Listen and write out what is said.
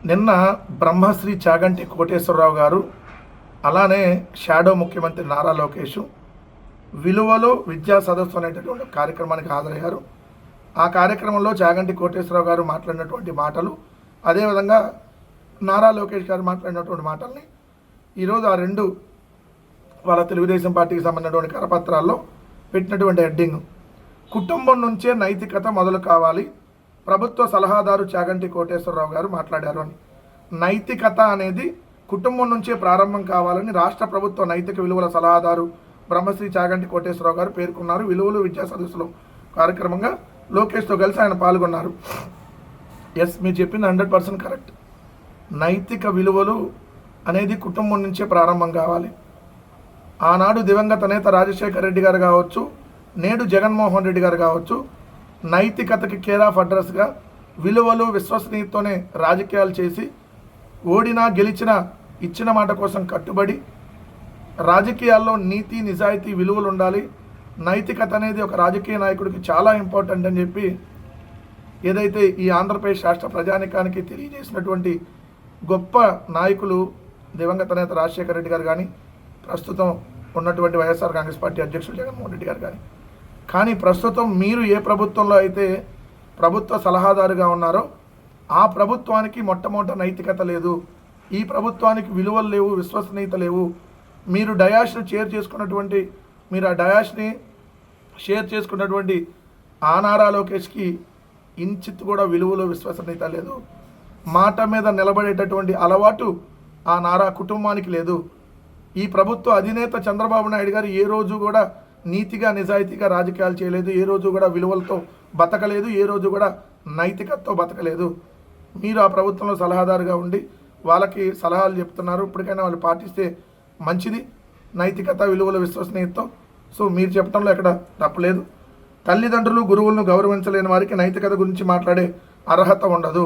నిన్న బ్రహ్మశ్రీ చాగంటి కోటేశ్వరరావు గారు అలానే షాడో ముఖ్యమంత్రి నారా లోకేష్ విలువలు విద్యా సదస్సు అనేటటువంటి కార్యక్రమానికి హాజరయ్యారు. ఆ కార్యక్రమంలో చాగంటి కోటేశ్వరరావు గారు మాట్లాడినటువంటి మాటలు, అదేవిధంగా నారా లోకేష్ గారు మాట్లాడినటువంటి మాటల్ని ఈరోజు ఆ రెండు వాళ్ళ తెలుగుదేశం పార్టీకి సంబంధించినటువంటి కరపత్రాల్లో పెట్టినటువంటి హెడ్డింగ్, కుటుంబం నుంచే నైతికత మొదలు కావాలి, ప్రభుత్వ సలహాదారు చాగంటి కోటేశ్వరరావు గారు మాట్లాడారు అని. నైతికత అనేది కుటుంబం నుంచే ప్రారంభం కావాలని రాష్ట్ర ప్రభుత్వ నైతిక విలువల సలహాదారు బ్రహ్మశ్రీ చాగంటి కోటేశ్వరరావు గారు పేర్కొన్నారు. విలువలు విద్యా సదస్సులో కార్యక్రమంగా లోకేష్తో కలిసి ఆయన పాల్గొన్నారు. ఎస్, మీరు చెప్పింది 100% కరెక్ట్. నైతిక విలువలు అనేది కుటుంబం నుంచే ప్రారంభం కావాలి. ఆనాడు దివంగత నేత రాజశేఖర రెడ్డి గారు కావచ్చు, నేడు జగన్మోహన్ రెడ్డి గారు కావచ్చు, నైతికతకి కేర్ ఆఫ్ అడ్రస్గా విలువలు విశ్వసనీయతతోనే రాజకీయాలు చేసి ఓడినా గెలిచినా ఇచ్చిన మాట కోసం కట్టుబడి రాజకీయాల్లో నీతి నిజాయితీ విలువలు ఉండాలి, నైతికత అనేది ఒక రాజకీయ నాయకుడికి చాలా ఇంపార్టెంట్ అని చెప్పి ఏదైతే ఈ ఆంధ్రప్రదేశ్ రాష్ట్ర ప్రజానికానికి తెలియజేసినటువంటి గొప్ప నాయకులు దివంగత నేత రాజశేఖర రెడ్డి గారు కానీ, ప్రస్తుతం ఉన్నటువంటి వైఎస్ఆర్ కాంగ్రెస్ పార్టీ అధ్యక్షులు జగన్మోహన్ రెడ్డి గారు కానీ ప్రస్తుతం మీరు ఏ ప్రభుత్వంలో అయితే ప్రభుత్వ సలహాదారుగా ఉన్నారో ఆ ప్రభుత్వానికి మొట్టమొదట నైతికత లేదు, ఈ ప్రభుత్వానికి విలువలు లేవు, విశ్వసనీయత లేవు. మీరు డయాష్ని మీరు ఆ డయాష్ని షేర్ చేసుకున్నటువంటి ఆ నారా లోకేష్కి ఇంచిత్ కూడా విలువలు విశ్వసనీయత లేదు. మాట మీద నిలబడేటటువంటి అలవాటు ఆ నారా కుటుంబానికి లేదు. ఈ ప్రభుత్వ అధినేత చంద్రబాబు నాయుడు గారు ఏ రోజు కూడా నీతిగా నిజాయితీగా రాజకీయాలు చేయలేదు, ఏ రోజు కూడా విలువలతో బతకలేదు, ఏ రోజు కూడా నైతికతతో బతకలేదు. మీరు ఆ ప్రభుత్వంలో సలహాదారుగా ఉండి వాళ్ళకి సలహాలు చెప్తున్నారు. ఇప్పటికైనా వాళ్ళు పాటిస్తే మంచిది, నైతికత విలువల విశ్వసనీయతతో. సో మీరు చెప్పడంలో ఎక్కడ తప్పులేదు. తల్లిదండ్రులు గురువులను గౌరవించలేని వారికి నైతికత గురించి మాట్లాడే అర్హత ఉండదు.